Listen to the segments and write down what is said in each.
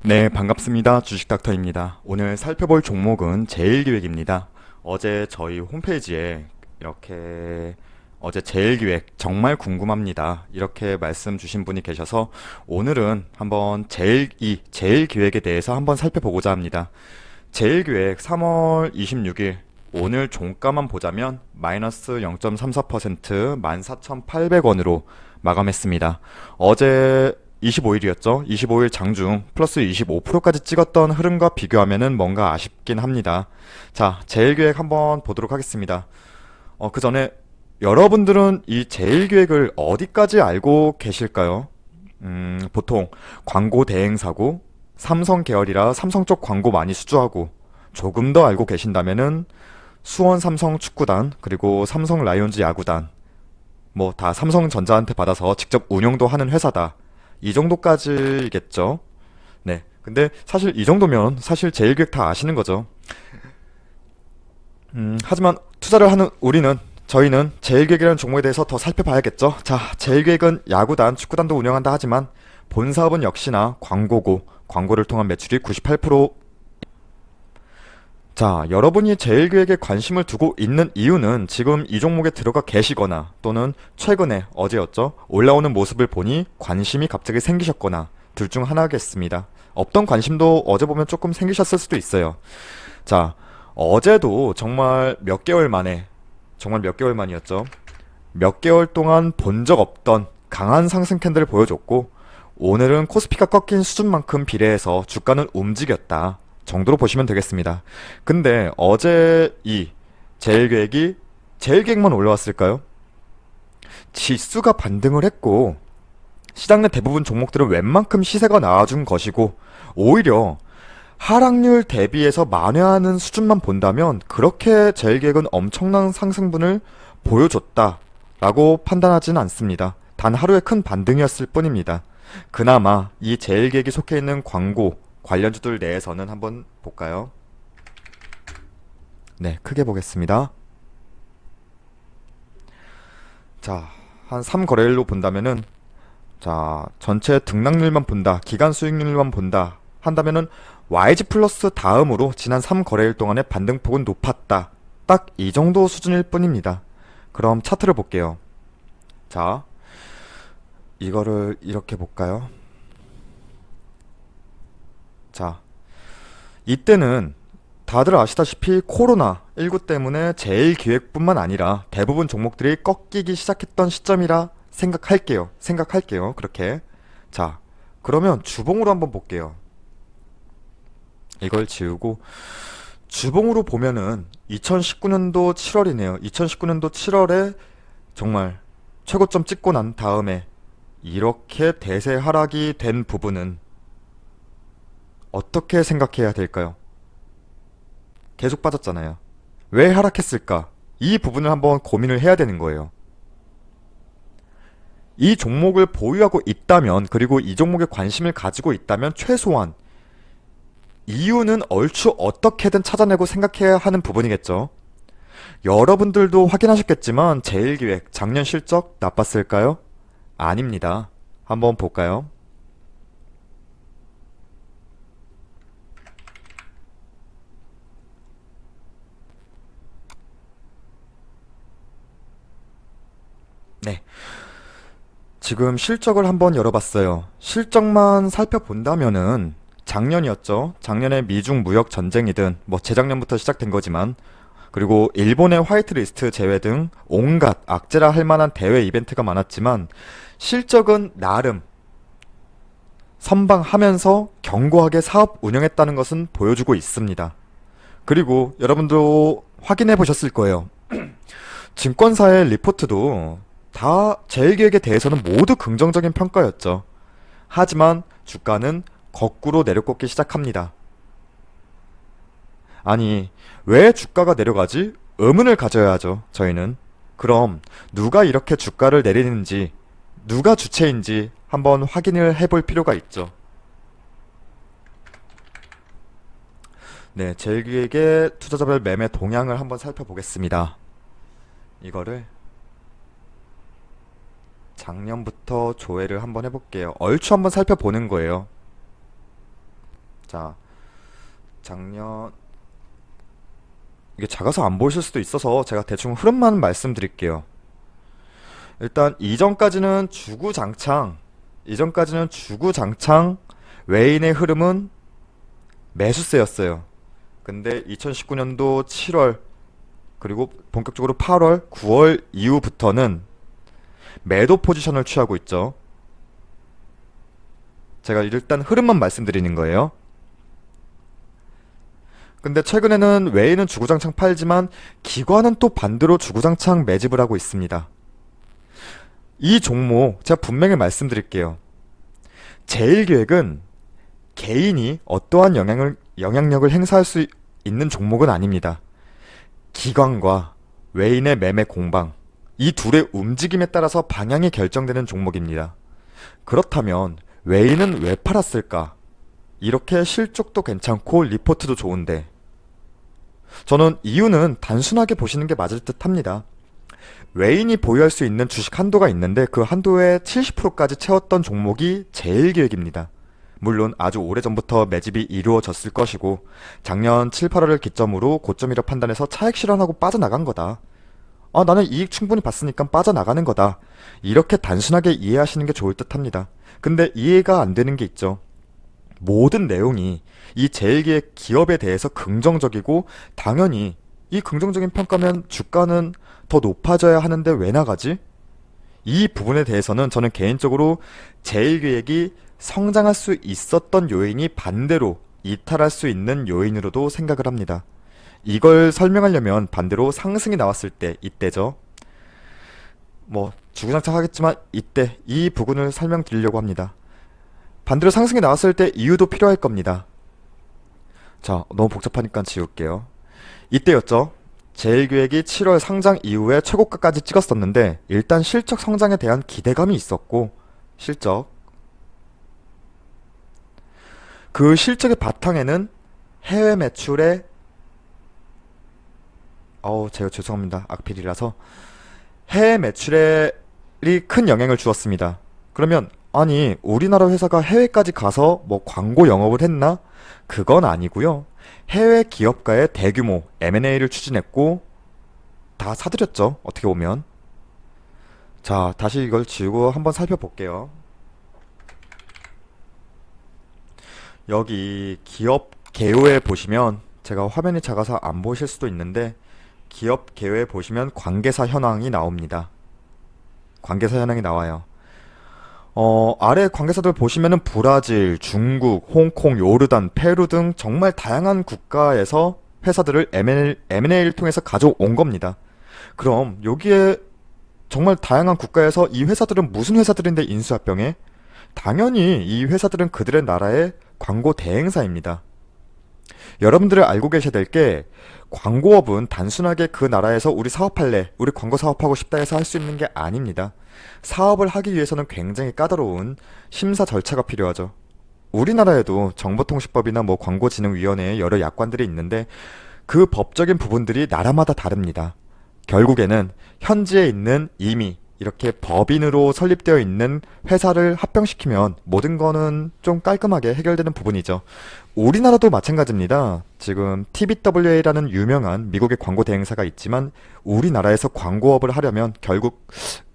네, 반갑습니다. 주식닥터입니다. 오늘 살펴볼 종목은 제일기획입니다. 어제 저희 홈페이지에 이렇게 어제 제일기획 정말 궁금합니다. 이렇게 말씀 주신 분이 계셔서 오늘은 한번 제일기획에 대해서 한번 살펴보고자 합니다. 제일기획 3월 26일 오늘 종가만 보자면 마이너스 0.34% 14,800원으로 마감했습니다. 어제 25일이었죠. 25일 장중 플러스 25%까지 찍었던 흐름과 비교하면은 뭔가 아쉽긴 합니다. 자, 제일기획 한번 보도록 하겠습니다. 그 전에 여러분들은 이 제일기획을 어디까지 알고 계실까요? 보통 광고 대행사고 삼성 계열이라 삼성 쪽 광고 많이 수주하고 조금 더 알고 계신다면은 수원 삼성 축구단 그리고 삼성 라이온즈 야구단 뭐 다 삼성전자한테 받아서 직접 운영도 하는 회사다. 이 정도까지겠죠. 네. 근데 사실 이 정도면 사실 제일기획 다 아시는 거죠. 하지만 투자를 하는 저희는 제일기획이라는 종목에 대해서 더 살펴봐야겠죠. 자, 제일기획은 야구단, 축구단도 운영한다 하지만 본 사업은 역시나 광고고 광고를 통한 매출이 98%. 자, 여러분이 제일기획에 관심을 두고 있는 이유는 지금 이 종목에 들어가 계시거나 또는 최근에 어제였죠. 올라오는 모습을 보니 관심이 갑자기 생기셨거나 둘 중 하나겠습니다. 없던 관심도 어제 보면 조금 생기셨을 수도 있어요. 자, 어제도 정말 몇 개월 만이었죠. 몇 개월 동안 본 적 없던 강한 상승 캔들을 보여줬고 오늘은 코스피가 꺾인 수준만큼 비례해서 주가는 움직였다 정도로 보시면 되겠습니다. 근데 어제 이 제일기획만 올라왔을까요? 지수가 반등을 했고 시장 내 대부분 종목들은 웬만큼 시세가 나와준 것이고 오히려 하락률 대비해서 만회하는 수준만 본다면 그렇게 제일기획은 엄청난 상승분을 보여줬다라고 판단하지는 않습니다. 단 하루의 큰 반등이었을 뿐입니다. 그나마 이 제일기획이 속해 있는 광고 관련주들 내에서는 한번 볼까요? 네, 크게 보겠습니다. 자, 한 3거래일로 본다면은 자, 전체 등락률만 본다, 기간 수익률만 본다 한다면은 YG 플러스 다음으로 지난 3거래일 동안의 반등폭은 높았다. 딱 이 정도 수준일 뿐입니다. 그럼 차트를 볼게요. 자, 이거를 이렇게 볼까요? 자, 이때는 다들 아시다시피 코로나19 때문에 제일기획뿐만 아니라 대부분 종목들이 꺾이기 시작했던 시점이라 생각할게요. 그렇게. 자, 그러면 주봉으로 한번 볼게요. 이걸 지우고 주봉으로 보면은 2019년도 7월이네요. 2019년도 7월에 정말 최고점 찍고 난 다음에 이렇게 대세 하락이 된 부분은 어떻게 생각해야 될까요? 계속 빠졌잖아요. 왜 하락했을까? 이 부분을 한번 고민을 해야 되는 거예요. 이 종목을 보유하고 있다면, 그리고 이 종목에 관심을 가지고 있다면 최소한 이유는 얼추 어떻게든 찾아내고 생각해야 하는 부분이겠죠. 여러분들도 확인하셨겠지만 제일기획 작년 실적 나빴을까요? 아닙니다. 한번 볼까요? 네. 지금 실적을 한번 열어봤어요. 실적만 살펴본다면은 작년이었죠. 작년에 미중 무역 전쟁이든 뭐 재작년부터 시작된 거지만 그리고 일본의 화이트리스트 제외 등 온갖 악재라 할 만한 대외 이벤트가 많았지만 실적은 나름 선방하면서 견고하게 사업 운영했다는 것은 보여주고 있습니다. 그리고 여러분도 확인해 보셨을 거예요. 증권사의 리포트도 다 제일기획에 대해서는 모두 긍정적인 평가였죠. 하지만 주가는 거꾸로 내려꽂기 시작합니다. 아니, 왜 주가가 내려가지? 의문을 가져야 하죠, 저희는. 그럼 누가 이렇게 주가를 내리는지, 누가 주체인지 한번 확인을 해볼 필요가 있죠. 네, 제일기획의 투자자별 매매 동향을 한번 살펴보겠습니다. 이거를 작년부터 조회를 한번 해볼게요. 얼추 한번 살펴보는 거예요. 자, 작년 이게 작아서 안 보이실 수도 있어서 제가 대충 흐름만 말씀드릴게요. 일단 이전까지는 주구장창 외인의 흐름은 매수세였어요. 근데 2019년도 7월 그리고 본격적으로 8월, 9월 이후부터는 매도 포지션을 취하고 있죠. 제가 일단 흐름만 말씀드리는 거예요. 근데 최근에는 외인은 주구장창 팔지만 기관은 또 반대로 주구장창 매집을 하고 있습니다. 이 종목 제가 분명히 말씀드릴게요. 제일기획은 개인이 어떠한 영향력을 행사할 수 있는 종목은 아닙니다. 기관과 외인의 매매 공방, 이 둘의 움직임에 따라서 방향이 결정되는 종목입니다. 그렇다면 외인은 왜 팔았을까? 이렇게 실적도 괜찮고 리포트도 좋은데 저는 이유는 단순하게 보시는 게 맞을 듯 합니다. 외인이 보유할 수 있는 주식 한도가 있는데 그 한도의 70%까지 채웠던 종목이 제일기획입니다. 물론 아주 오래전부터 매집이 이루어졌을 것이고 작년 7, 8월을 기점으로 고점이라 판단해서 차익 실현하고 빠져나간 거다. 나는 이익 충분히 봤으니까 빠져나가는 거다. 이렇게 단순하게 이해하시는 게 좋을 듯 합니다. 근데 이해가 안 되는 게 있죠. 모든 내용이 이 제일기획 기업에 대해서 긍정적이고 당연히 이 긍정적인 평가면 주가는 더 높아져야 하는데 왜 나가지? 이 부분에 대해서는 저는 개인적으로 제일기획이 성장할 수 있었던 요인이 반대로 이탈할 수 있는 요인으로도 생각을 합니다. 이걸 설명하려면 반대로 상승이 나왔을 때 이때죠. 주구장창 하겠지만 이때 이 부분을 설명드리려고 합니다. 반대로 상승이 나왔을 때 이유도 필요할 겁니다. 자, 너무 복잡하니까 지울게요. 이때였죠. 제일기획이 7월 상장 이후에 최고가까지 찍었었는데 일단 실적 성장에 대한 기대감이 있었고 그 실적의 바탕에는 해외 매출의 제가 죄송합니다. 악필이라서 해외 매출이 큰 영향을 주었습니다. 그러면 아니 우리나라 회사가 해외까지 가서 광고 영업을 했나? 그건 아니고요. 해외 기업가의 대규모 M&A를 추진했고 다 사들였죠. 어떻게 보면. 자, 다시 이걸 지우고 한번 살펴볼게요. 여기 기업 개요에 보시면 제가 화면이 작아서 안 보실 수도 있는데 기업 개요에 보시면 관계사 현황이 나옵니다. 관계사 현황이 나와요. 아래 관계사들 보시면은 브라질, 중국, 홍콩, 요르단, 페루 등 정말 다양한 국가에서 회사들을 M&A를 통해서 가져온 겁니다. 그럼 여기에 정말 다양한 국가에서 이 회사들은 무슨 회사들인데 인수합병해? 당연히 이 회사들은 그들의 나라의 광고 대행사입니다. 여러분들을 알고 계셔야 될 게 광고업은 단순하게 그 나라에서 우리 사업할래, 우리 광고 사업하고 싶다 해서 할 수 있는 게 아닙니다. 사업을 하기 위해서는 굉장히 까다로운 심사 절차가 필요하죠. 우리나라에도 정보통신법이나 광고진흥위원회의 여러 약관들이 있는데 그 법적인 부분들이 나라마다 다릅니다. 결국에는 현지에 있는 이미 이렇게 법인으로 설립되어 있는 회사를 합병시키면 모든 거는 좀 깔끔하게 해결되는 부분이죠. 우리나라도 마찬가지입니다. 지금 TBWA라는 유명한 미국의 광고 대행사가 있지만 우리나라에서 광고업을 하려면 결국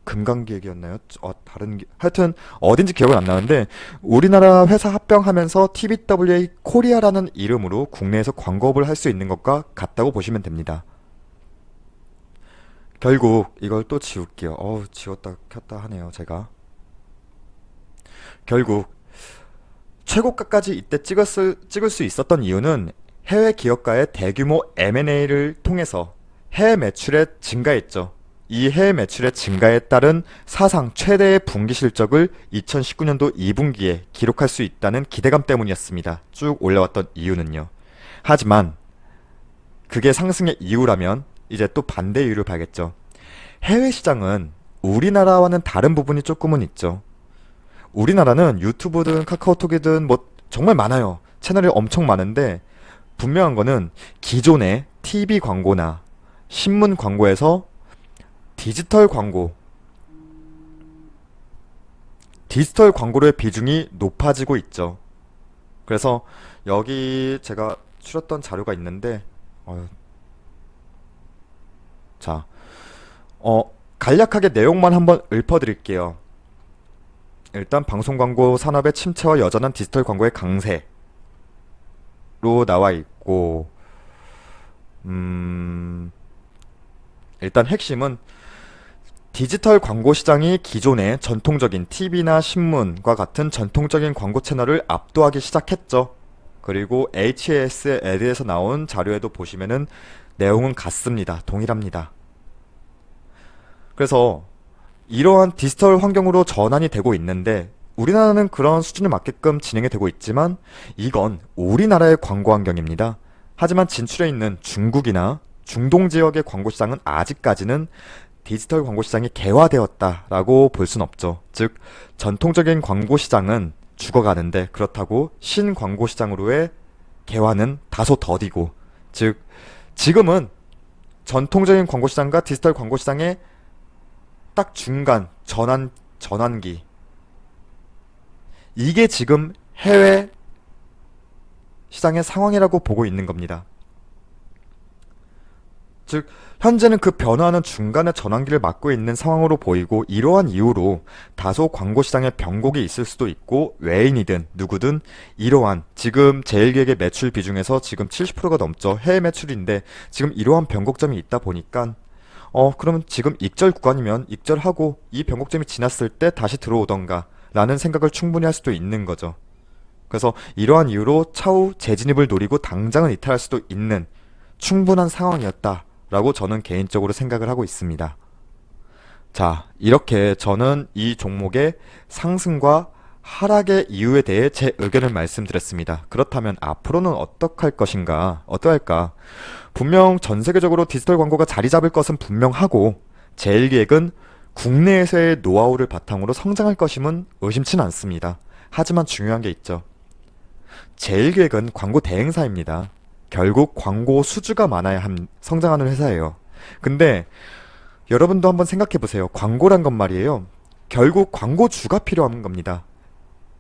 금강기획이었나요? 하여튼 어딘지 기억은 안 나는데 우리나라 회사 합병하면서 TBWA 코리아라는 이름으로 국내에서 광고업을 할 수 있는 것과 같다고 보시면 됩니다. 결국 이걸 또 지울게요. 지웠다 켰다 하네요, 제가. 결국 최고가까지 이때 찍을 수 있었던 이유는 해외 기업가의 대규모 M&A를 통해서 해외 매출의 증가했죠. 이 해외 매출의 증가에 따른 사상 최대의 분기 실적을 2019년도 2분기에 기록할 수 있다는 기대감 때문이었습니다. 쭉 올라왔던 이유는요. 하지만 그게 상승의 이유라면 이제 또 반대 이유를 봐야겠죠. 해외 시장은 우리나라와는 다른 부분이 조금은 있죠. 우리나라는 유튜브든 카카오톡이든 정말 많아요. 채널이 엄청 많은데 분명한 거는 기존의 TV 광고나 신문 광고에서 디지털 광고로의 비중이 높아지고 있죠. 그래서 여기 제가 추렸던 자료가 있는데, 어, 자, 어, 간략하게 내용만 한번 읊어드릴게요. 일단 방송 광고 산업의 침체와 여전한 디지털 광고의 강세로 나와 있고, 음, 일단 핵심은 디지털 광고 시장이 기존의 전통적인 TV나 신문과 같은 전통적인 광고 채널을 압도하기 시작했죠. 그리고 HAS 에드에서 나온 자료에도 보시면은 내용은 같습니다. 동일합니다. 그래서 이러한 디지털 환경으로 전환이 되고 있는데 우리나라는 그런 수준에 맞게끔 진행이 되고 있지만 이건 우리나라의 광고 환경입니다. 하지만 진출해 있는 중국이나 중동 지역의 광고 시장은 아직까지는 디지털 광고 시장이 개화되었다라고 볼 순 없죠. 즉, 전통적인 광고 시장은 죽어가는데 그렇다고 신광고 시장으로의 개화는 다소 더디고, 즉, 지금은 전통적인 광고 시장과 디지털 광고 시장의 딱 중간 전환기. 이게 지금 해외 시장의 상황이라고 보고 있는 겁니다. 즉, 현재는 그 변화하는 중간의 전환기를 맞고 있는 상황으로 보이고 이러한 이유로 다소 광고 시장에 변곡이 있을 수도 있고 외인이든 누구든 이러한 지금 제일기획의 매출 비중에서 지금 70%가 넘죠. 해외 매출인데 지금 이러한 변곡점이 있다 보니까 그러면 지금 익절 구간이면 익절하고 이 변곡점이 지났을 때 다시 들어오던가 라는 생각을 충분히 할 수도 있는 거죠. 그래서 이러한 이유로 차후 재진입을 노리고 당장은 이탈할 수도 있는 충분한 상황이었다 라고 저는 개인적으로 생각을 하고 있습니다. 자, 이렇게 저는 이 종목의 상승과 하락의 이유에 대해 제 의견을 말씀드렸습니다. 그렇다면 앞으로는 어떡할 것인가? 어떠할까? 분명 전 세계적으로 디지털 광고가 자리 잡을 것은 분명하고 제일기획은 국내에서의 노하우를 바탕으로 성장할 것임은 의심치는 않습니다. 하지만 중요한 게 있죠. 제일기획은 광고 대행사입니다. 결국 광고 수주가 많아야 성장하는 회사예요. 근데 여러분도 한번 생각해 보세요. 광고란 건 말이에요. 결국 광고주가 필요한 겁니다.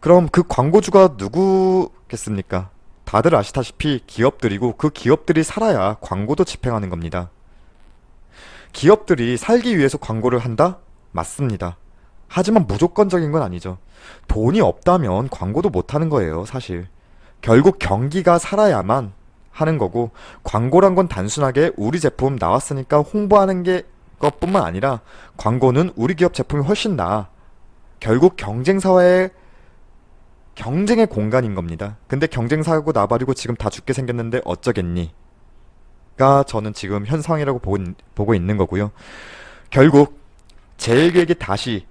그럼 그 광고주가 누구겠습니까? 다들 아시다시피 기업들이고 그 기업들이 살아야 광고도 집행하는 겁니다. 기업들이 살기 위해서 광고를 한다? 맞습니다. 하지만 무조건적인 건 아니죠. 돈이 없다면 광고도 못 하는 거예요, 사실. 결국 경기가 살아야만 하는 거고 광고란 건 단순하게 우리 제품 나왔으니까 홍보하는 게 것뿐만 아니라 광고는 우리 기업 제품이 훨씬 나아. 결국 경쟁사와의 경쟁의 공간인 겁니다. 근데 경쟁사하고 나발이고 지금 다 죽게 생겼는데 어쩌겠니? 가 저는 지금 현상이라고 보고 있는 거고요. 결국 제일기획이 다시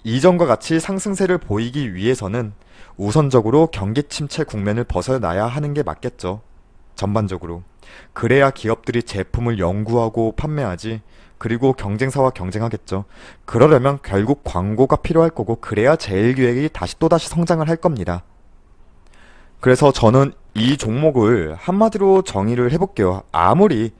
이전과 같이 상승세를 보이기 위해서는 우선적으로 경기 침체 국면을 벗어나야 하는 게 맞겠죠. 전반적으로. 그래야 기업들이 제품을 연구하고 판매하지. 그리고 경쟁사와 경쟁하겠죠. 그러려면 결국 광고가 필요할 거고 그래야 제일기획이 또다시 성장을 할 겁니다. 그래서 저는 이 종목을 한마디로 정의를 해볼게요. 아무리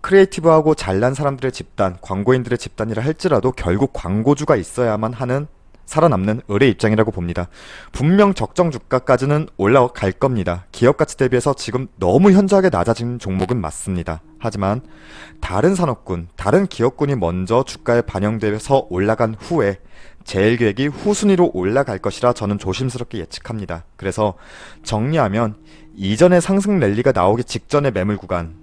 크리에이티브하고 잘난 사람들의 집단, 광고인들의 집단이라 할지라도 결국 광고주가 있어야만 하는 살아남는 을의 입장이라고 봅니다. 분명 적정 주가까지는 올라갈 겁니다. 기업 가치 대비해서 지금 너무 현저하게 낮아진 종목은 맞습니다. 하지만 다른 산업군, 다른 기업군이 먼저 주가에 반영돼서 올라간 후에 제일기획이 후순위로 올라갈 것이라 저는 조심스럽게 예측합니다. 그래서 정리하면 이전의 상승 랠리가 나오기 직전의 매물 구간,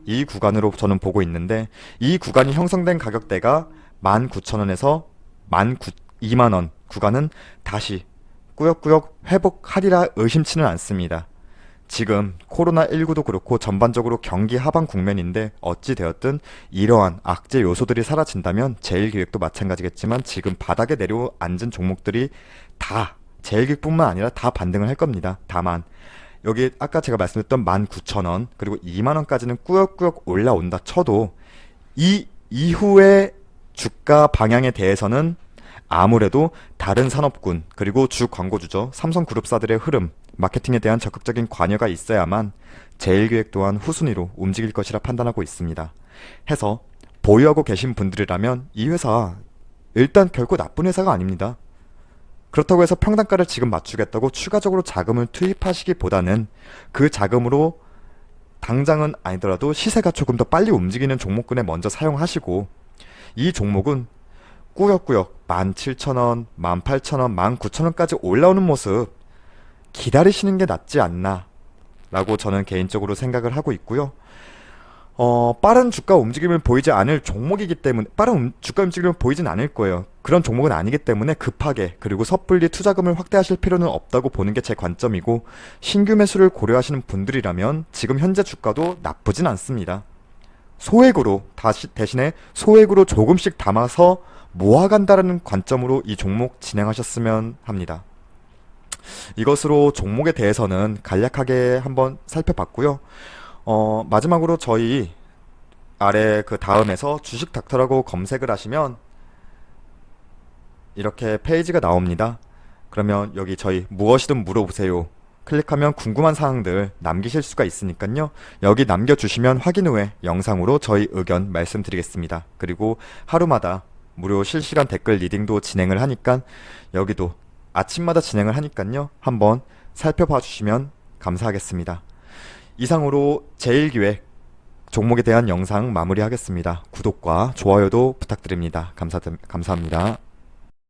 이 구간으로 저는 보고 있는데 이 구간이 형성된 가격대가 19,000원에서 22만원 구간은 다시 꾸역꾸역 회복하리라 의심치는 않습니다. 지금 코로나19도 그렇고 전반적으로 경기 하방 국면인데 어찌되었든 이러한 악재 요소들이 사라진다면 제일기획도 마찬가지겠지만 지금 바닥에 내려앉은 종목들이 다 제일기획뿐만 아니라 다 반등을 할 겁니다. 다만 여기 아까 제가 말씀드렸던 19,000원 그리고 2만원까지는 꾸역꾸역 올라온다 쳐도 이 이후의 주가 방향에 대해서는 아무래도 다른 산업군 그리고 주 광고주죠. 삼성그룹사들의 흐름, 마케팅에 대한 적극적인 관여가 있어야만 제일기획 또한 후순위로 움직일 것이라 판단하고 있습니다. 해서 보유하고 계신 분들이라면 이 회사 일단 결코 나쁜 회사가 아닙니다. 그렇다고 해서 평단가를 지금 맞추겠다고 추가적으로 자금을 투입하시기보다는 그 자금으로 당장은 아니더라도 시세가 조금 더 빨리 움직이는 종목군에 먼저 사용하시고, 이 종목은 꾸역꾸역 17,000원, 18,000원, 19,000원까지 올라오는 모습 기다리시는 게 낫지 않나 라고 저는 개인적으로 생각을 하고 있고요. 빠른 주가 움직임을 보이지 않을 종목이기 때문에, 빠른 주가 움직임을 보이진 않을 거예요. 그런 종목은 아니기 때문에 급하게, 그리고 섣불리 투자금을 확대하실 필요는 없다고 보는 게 제 관점이고, 신규 매수를 고려하시는 분들이라면 지금 현재 주가도 나쁘진 않습니다. 소액으로, 대신에 소액으로 조금씩 담아서 모아간다라는 관점으로 이 종목 진행하셨으면 합니다. 이것으로 종목에 대해서는 간략하게 한번 살펴봤고요. 마지막으로 저희 아래 그 다음에서 주식 닥터라고 검색을 하시면 이렇게 페이지가 나옵니다. 그러면 여기 저희 무엇이든 물어보세요 클릭하면 궁금한 사항들 남기실 수가 있으니까요. 여기 남겨주시면 확인 후에 영상으로 저희 의견 말씀드리겠습니다. 그리고 하루마다 무료 실시간 댓글 리딩도 진행을 하니까, 여기도 아침마다 진행을 하니까요. 한번 살펴봐 주시면 감사하겠습니다. 이상으로 제일기획 종목에 대한 영상 마무리하겠습니다. 구독과 좋아요도 부탁드립니다. 감사합니다.